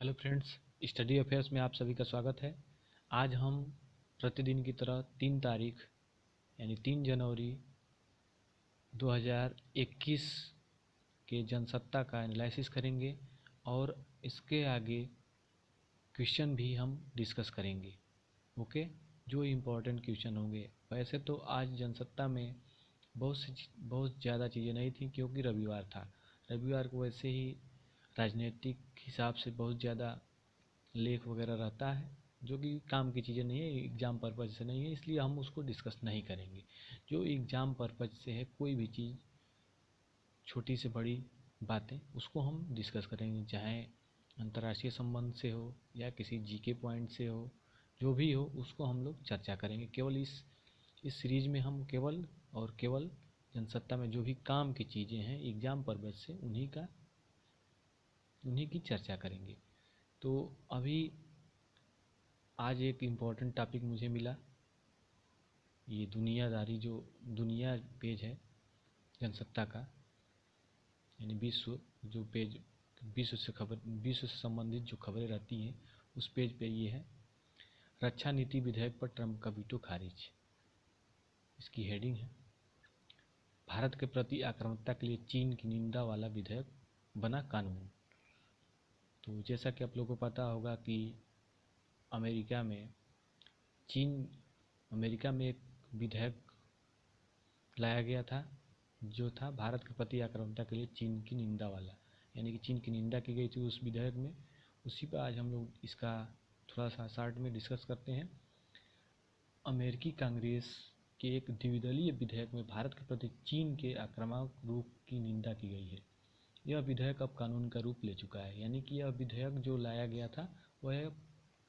Hello friends, study affairs में आप सभी का स्वागत है। आज हम प्रतिदिन की तरह 3 तारीख यानी 3 जनवरी 2021 के जनसत्ता का एनालिसिस करेंगे और इसके आगे क्वेश्चन भी हम डिस्कस करेंगे। ओके, जो इम्पोर्टेंट क्वेश्चन होंगे। वैसे तो आज जनसत्ता में बहुत ज़्यादा चीज़ें नहीं थी क्योंकि रविवार था। रविवार को वैसे ही राजनीतिक हिसाब से बहुत ज़्यादा लेख वगैरह रहता है, जो कि काम की चीज़ें नहीं है, एग्ज़ाम पर्पज़ से नहीं है, इसलिए हम उसको डिस्कस नहीं करेंगे। जो एग्ज़ाम पर्पज़ से है, कोई भी चीज़ छोटी से बड़ी बातें उसको हम डिस्कस करेंगे, चाहे अंतर्राष्ट्रीय संबंध से हो या किसी जीके पॉइंट से हो, जो भी हो उसको हम लोग चर्चा करेंगे। केवल इस सीरीज़ में हम केवल और केवल जनसत्ता में जो भी काम की चीज़ें हैं एग्ज़ाम पर्पज़ से उन्हीं की चर्चा करेंगे। तो अभी आज एक इम्पॉर्टेंट टॉपिक मुझे मिला, ये दुनियादारी, जो दुनिया पेज है जनसत्ता का, यानी विश्व जो पेज, विश्व से संबंधित जो खबरें रहती हैं उस पेज पे ये है, रक्षा नीति विधेयक पर ट्रंप का वीटो खारिज। इसकी हेडिंग है, भारत के प्रति आक्रामकता के लिए चीन की निंदा वाला विधेयक बना कानून। तो जैसा कि आप लोगों को पता होगा कि अमेरिका में एक विधेयक लाया गया था जो था भारत के प्रति आक्रामकता के लिए चीन की निंदा वाला, यानी कि चीन की निंदा की गई थी उस विधेयक में। उसी पर आज हम लोग इसका थोड़ा सा शॉर्ट में डिस्कस करते हैं। अमेरिकी कांग्रेस के एक द्विदलीय विधेयक में भारत के प्रति चीन के आक्रामक रूप की निंदा की गई है। यह विधेयक अब कानून का रूप ले चुका है, यानी कि यह विधेयक जो लाया गया था वह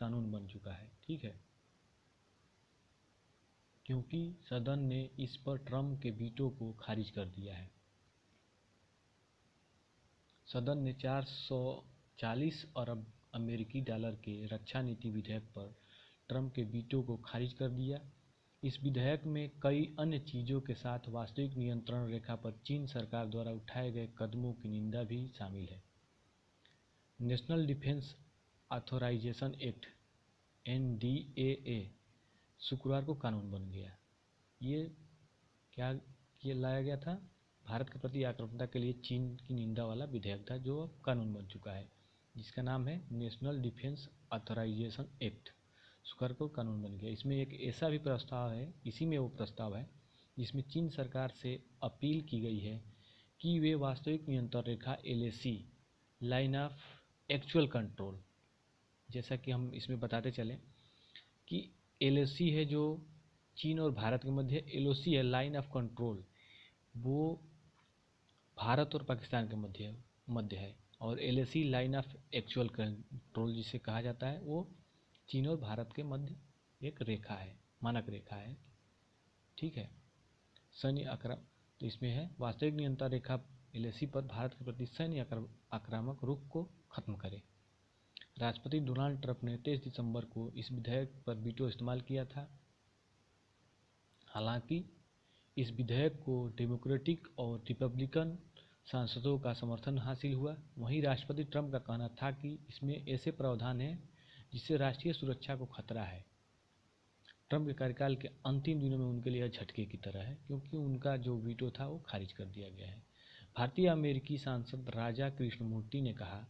कानून बन चुका है। ठीक है, क्योंकि सदन ने इस पर ट्रंप के वीटो को खारिज कर दिया है। सदन ने 440 अरब अमेरिकी डॉलर के रक्षा नीति विधेयक पर ट्रंप के वीटो को खारिज कर दिया। इस विधेयक में कई अन्य चीज़ों के साथ वास्तविक नियंत्रण रेखा पर चीन सरकार द्वारा उठाए गए कदमों की निंदा भी शामिल है। National Defense Authorization Act NDAA शुक्रवार को कानून बन गया। ये लाया गया था, भारत के प्रति आक्रामकता के लिए चीन की निंदा वाला विधेयक था जो अब कानून बन चुका है, जिसका नाम है नेशनल डिफेंस ऑथराइजेशन एक्ट। शुक्रवार को कानून बन गया। इसमें एक ऐसा भी प्रस्ताव है, इसी में वो प्रस्ताव है जिसमें चीन सरकार से अपील की गई है कि वे वास्तविक नियंत्रण रेखा LAC, line of actual control, जैसा कि हम इसमें बताते चलें कि LAC है जो चीन और भारत के मध्य, LOC है लाइन ऑफ कंट्रोल, वो भारत और पाकिस्तान के मध्य है, और LAC line of actual control जिसे कहा जाता है वो चीन और भारत के मध्य एक रेखा है, मानक रेखा है। ठीक है, सैन्य आक्रामक, तो इसमें है वास्तविक नियंत्रण रेखा LAC पर भारत के प्रति सैन्य आक्रामक रुख को खत्म करे। राष्ट्रपति डोनाल्ड ट्रंप ने 23 दिसंबर को इस विधेयक पर वीटो इस्तेमाल किया था। हालांकि इस विधेयक को डेमोक्रेटिक और रिपब्लिकन सांसदों का समर्थन हासिल हुआ। वहीं राष्ट्रपति ट्रंप का कहना था कि इसमें ऐसे प्रावधान हैं जिससे राष्ट्रीय सुरक्षा को खतरा है। ट्रंप के कार्यकाल के अंतिम दिनों में उनके लिए यह झटके की तरह है, क्योंकि उनका जो वीटो था वो खारिज कर दिया गया है। भारतीय अमेरिकी सांसद राजा कृष्णमूर्ति ने कहा,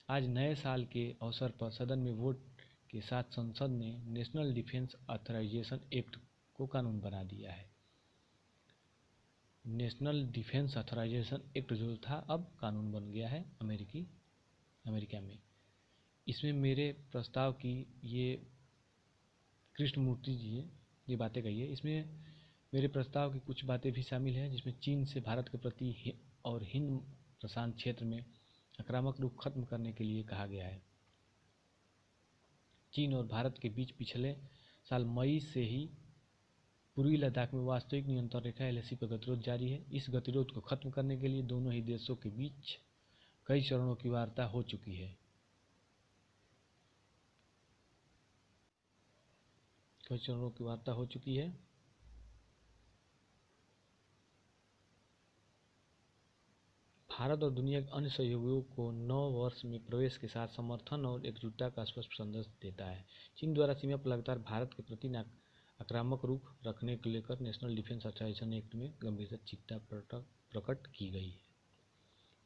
आज नए साल के अवसर पर सदन में वोट के साथ संसद ने नेशनल डिफेंस ऑथराइजेशन एक्ट को कानून बना दिया है। नेशनल डिफेंस ऑथराइजेशन एक्ट जो था अब कानून बन गया है अमेरिका में। इसमें मेरे प्रस्ताव की, ये कृष्णमूर्ति जी ने ये बातें कही है, इसमें मेरे प्रस्ताव की कुछ बातें भी शामिल हैं जिसमें चीन से भारत के प्रति और हिंद प्रशांत क्षेत्र में आक्रामक रूप खत्म करने के लिए कहा गया है। चीन और भारत के बीच पिछले साल मई से ही पूर्वी लद्दाख में वास्तविक नियंत्रण रेखा LAC पर गतिरोध जारी है। इस गतिरोध को खत्म करने के लिए दोनों ही देशों के बीच कई चरणों की वार्ता हो चुकी है। भारत और दुनिया के अन्य सहयोगियों को नव वर्ष में प्रवेश के साथ समर्थन और एकजुटता का स्पष्ट संदेश देता है। चीन द्वारा सीमा पर लगातार भारत के प्रति आक्रामक रुख रखने को लेकर नेशनल डिफेंस ऑथराइजेशन एक्ट में गंभीर चिंता प्रकट की गई है।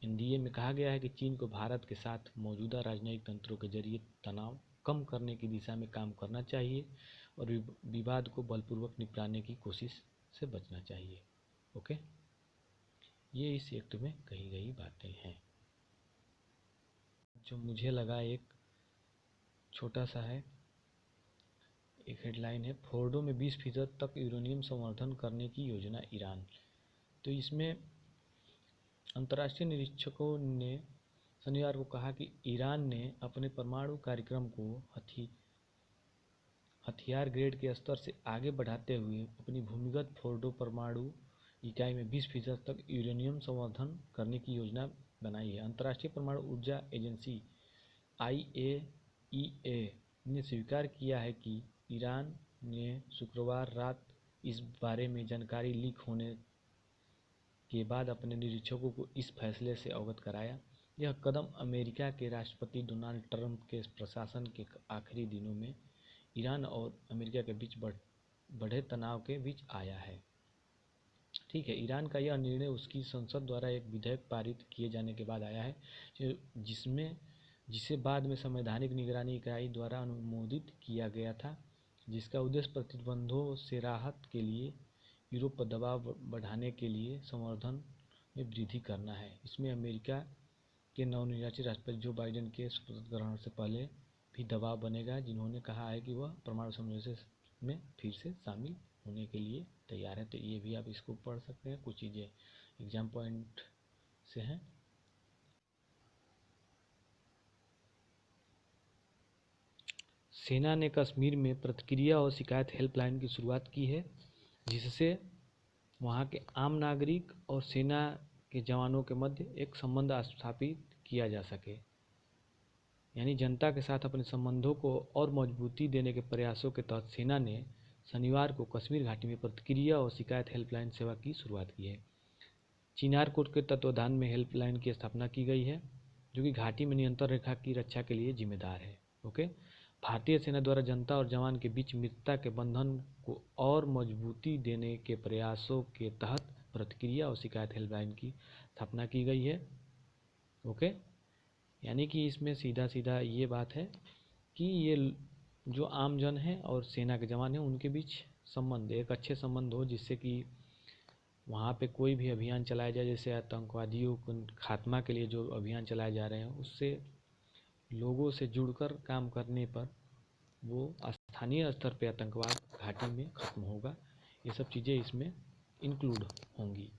एनडीए में कहा गया है कि चीन को भारत के साथ मौजूदा राजनयिक तंत्रों के जरिए तनाव कम करने की दिशा में काम करना चाहिए और विवाद को बलपूर्वक निपटाने की कोशिश से बचना चाहिए। ओके, ये इस एक्ट में कही गई बातें हैं। जो मुझे लगा एक छोटा सा है, एक हेडलाइन है, फोर्डो में 20% तक यूरेनियम संवर्धन करने की योजना ईरान। तो इसमें अंतर्राष्ट्रीय निरीक्षकों ने शनिवार को कहा कि ईरान ने अपने परमाणु कार्यक्रम को हथियार ग्रेड के स्तर से आगे बढ़ाते हुए अपनी भूमिगत फोर्डो परमाणु इकाई में 20% तक यूरेनियम संवर्धन करने की योजना बनाई है। अंतर्राष्ट्रीय परमाणु ऊर्जा एजेंसी IAEA ने स्वीकार किया है कि ईरान ने शुक्रवार रात इस बारे में जानकारी लीक होने के बाद अपने निरीक्षकों को इस फैसले से अवगत कराया। यह कदम अमेरिका के राष्ट्रपति डोनाल्ड ट्रंप के प्रशासन के आखिरी दिनों में ईरान और अमेरिका के बीच बढ़े तनाव के बीच आया है। ठीक है, ईरान का यह निर्णय उसकी संसद द्वारा एक विधेयक पारित किए जाने के बाद आया है जिसे बाद में संवैधानिक निगरानी इकाई द्वारा अनुमोदित किया गया था, जिसका उद्देश्य प्रतिबंधों से राहत के लिए यूरोप पर दबाव बढ़ाने के लिए संवर्धन में वृद्धि करना है। इसमें अमेरिका के नवनिर्वाचित राष्ट्रपति जो बाइडेन के शपथ ग्रहण से पहले भी दबाव बनेगा, जिन्होंने कहा है कि वह परमाणु समझौते में फिर से शामिल होने के लिए तैयार है। तो ये भी आप इसको पढ़ सकते हैं, कुछ चीज़ें एग्जाम पॉइंट से हैं। सेना ने कश्मीर में प्रतिक्रिया और शिकायत हेल्पलाइन की शुरुआत की है, जिससे वहां के आम नागरिक और सेना के जवानों के मध्य एक संबंध स्थापित किया जा सके। यानी जनता के साथ अपने संबंधों को और मजबूती देने के प्रयासों के तहत सेना ने शनिवार को कश्मीर घाटी में प्रतिक्रिया और शिकायत हेल्पलाइन सेवा की शुरुआत की है। चिनार कोर्ट के तत्वाधान में हेल्पलाइन की स्थापना की गई है, जो कि घाटी में नियंत्रण रेखा की रक्षा के लिए जिम्मेदार है। ओके, भारतीय सेना द्वारा जनता और जवान के बीच मित्रता के बंधन को और मजबूती देने के प्रयासों के तहत प्रतिक्रिया और शिकायत हेल्पलाइन की स्थापना की गई है। ओके, यानी कि इसमें सीधा सीधा ये बात है कि ये जो आम जन है और सेना के जवान हैं उनके बीच संबंध एक अच्छे संबंध हो, जिससे कि वहाँ पे कोई भी अभियान चलाया जाए, जैसे आतंकवादियों को खात्मा के लिए जो अभियान चलाए जा रहे हैं, उससे लोगों से जुड़कर काम करने पर वो स्थानीय स्तर पे आतंकवाद घाटी में ख़त्म होगा। ये सब चीज़ें इसमें इंक्लूड होंगी।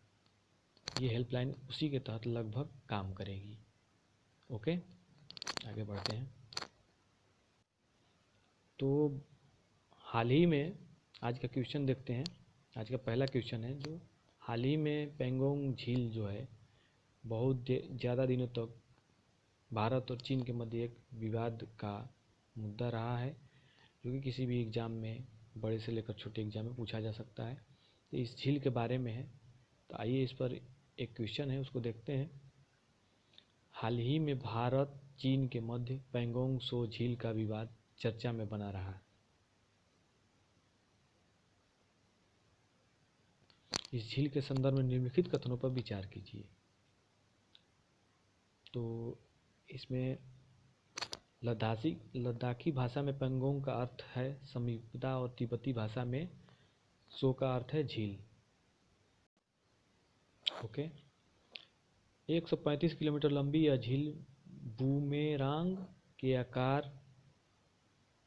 ये हेल्पलाइन उसी के तहत लगभग काम करेगी। ओके, आगे बढ़ते हैं। तो हाल ही में आज का क्वेश्चन देखते हैं। आज का पहला क्वेश्चन है, जो हाल ही में पेंगोंग झील जो है बहुत ज़्यादा दिनों तक भारत और चीन के मध्य एक विवाद का मुद्दा रहा है, जो कि किसी भी एग्ज़ाम में बड़े से लेकर छोटे एग्ज़ाम में पूछा जा सकता है। तो इस झील के बारे में है, तो आइए इस पर एक क्वेश्चन है, उसको देखते हैं। हाल ही में भारत चीन के मध्य पेंगोंग सो झील का विवाद चर्चा में बना रहा। इस झील के संदर्भ में निम्नलिखित कथनों पर विचार कीजिए। तो इसमें लद्दाखी भाषा में पेंगोंग का अर्थ है समीपता और तिब्बती भाषा में सो का अर्थ है झील। ओके, 135 किलोमीटर लंबी यह झील बूमेरांग के आकार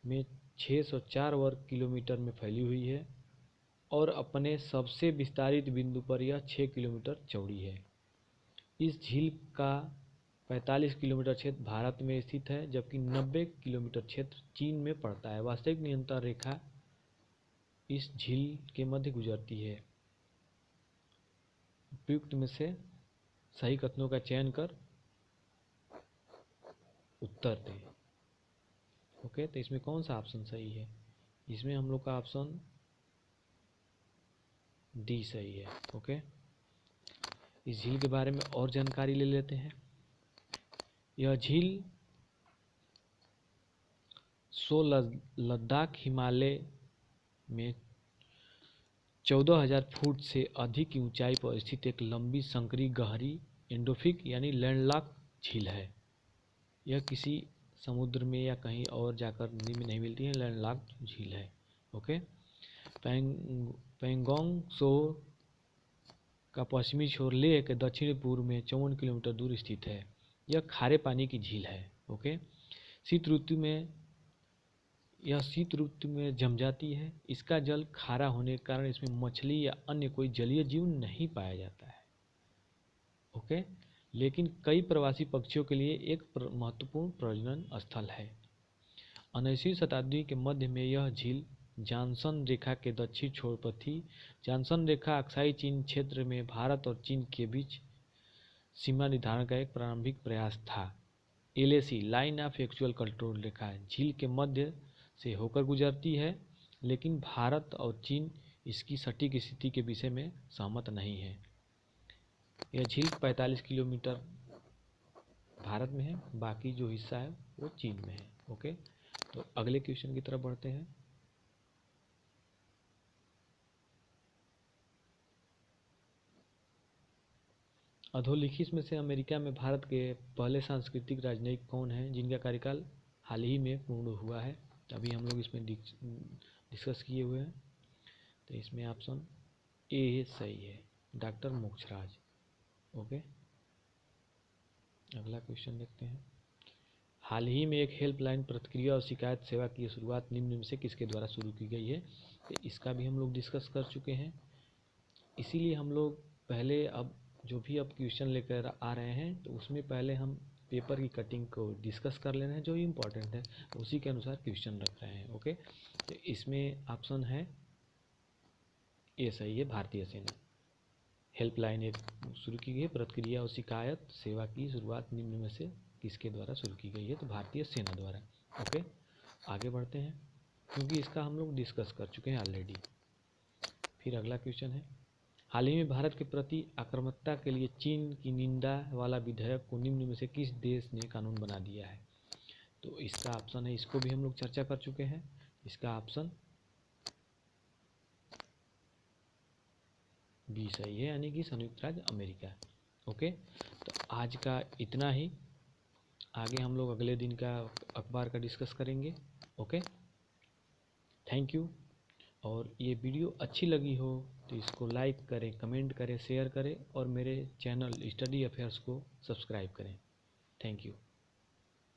में 604 वर्ग किलोमीटर में फैली हुई है और अपने सबसे विस्तारित बिंदु पर यह 6 किलोमीटर चौड़ी है। इस झील का 45 किलोमीटर क्षेत्र भारत में स्थित है, जबकि 90 किलोमीटर क्षेत्र चीन में पड़ता है। वास्तविक नियंत्रण रेखा इस झील के मध्य गुजरती है। उपयुक्त में से सही कथनों का चयन कर उत्तर दें। ओके, तो इसमें कौन सा ऑप्शन सही है? इसमें हम लोग का ऑप्शन डी सही है। ओके, इस झील के बारे में और जानकारी ले लेते हैं। यह झील लद्दाख हिमालय में 14,000 फुट से अधिक की ऊंचाई पर स्थित एक लंबी संकरी गहरी एंडोफिक यानी लैंडलॉक्ड झील है। यह किसी समुद्र में या कहीं और जाकर नदी में नहीं मिलती है, लैंडलॉक्ड झील है। ओके। पैंगोंग त्सो का पश्चिमी छोर लेह के दक्षिण पूर्व में 54 किलोमीटर दूर स्थित है। यह खारे पानी की झील है। ओके। शीत ऋतु में जम जाती है। इसका जल खारा होने के कारण इसमें मछली या अन्य कोई जलीय जीव नहीं पाया जाता है। ओके। लेकिन कई प्रवासी पक्षियों के लिए एक महत्वपूर्ण प्रजनन स्थल है। 19वीं शताब्दी के मध्य में यह झील जानसन रेखा के दक्षिण छोर पर थी। जानसन रेखा अक्साई चीन क्षेत्र में भारत और चीन के बीच सीमा निर्धारण का एक प्रारंभिक प्रयास था। LAC line of actual control रेखा झील के मध्य से होकर गुजरती है, लेकिन भारत और चीन इसकी सटीक स्थिति के विषय में सहमत नहीं है। यह झील 45 किलोमीटर भारत में है, बाकी जो हिस्सा है वो चीन में है। ओके। तो अगले क्वेश्चन की तरफ बढ़ते हैं। अधोलिखित में से अमेरिका में भारत के पहले सांस्कृतिक राजनयिक कौन हैं जिनका कार्यकाल हाल ही में पूर्ण हुआ है? अभी हम लोग इसमें डिस्कस किए हुए हैं। तो इसमें ऑप्शन ए सही है, डॉक्टर मोक्षराज। ओके। अगला क्वेश्चन देखते हैं। हाल ही में एक हेल्पलाइन प्रतिक्रिया और शिकायत सेवा की शुरुआत निम्न में से किसके द्वारा शुरू की गई है? तो इसका भी हम लोग डिस्कस कर चुके हैं। इसीलिए हम लोग पहले अब जो भी अब क्वेश्चन लेकर आ रहे हैं तो उसमें पहले हम पेपर की कटिंग को डिस्कस कर ले रहे हैं, जो इम्पोर्टेंट है उसी के अनुसार क्वेश्चन रख रहे हैं। ओके। तो इसमें ऑप्शन है ये सही है, भारतीय सेना। हेल्पलाइन एक शुरू की गई, प्रतिक्रिया और शिकायत सेवा की शुरुआत निम्न में से किसके द्वारा शुरू की गई है? तो भारतीय सेना द्वारा। ओके। आगे बढ़ते हैं, क्योंकि इसका हम लोग डिस्कस कर चुके हैं ऑलरेडी। फिर अगला क्वेश्चन है, हाल ही में भारत के प्रति आक्रामकता के लिए चीन की निंदा वाला विधेयक को निम्न में से किस देश ने कानून बना दिया है? तो इसका ऑप्शन है, इसको भी हम लोग चर्चा कर चुके हैं। इसका ऑप्शन बी सही है, यानी कि संयुक्त राज्य अमेरिका। ओके। तो आज का इतना ही, आगे हम लोग अगले दिन का अखबार का डिस्कस करेंगे। ओके। Thank you. और ये वीडियो अच्छी लगी हो तो इसको लाइक करें, कमेंट करें, शेयर करें और मेरे चैनल स्टडी अफेयर्स को सब्सक्राइब करें। Thank you.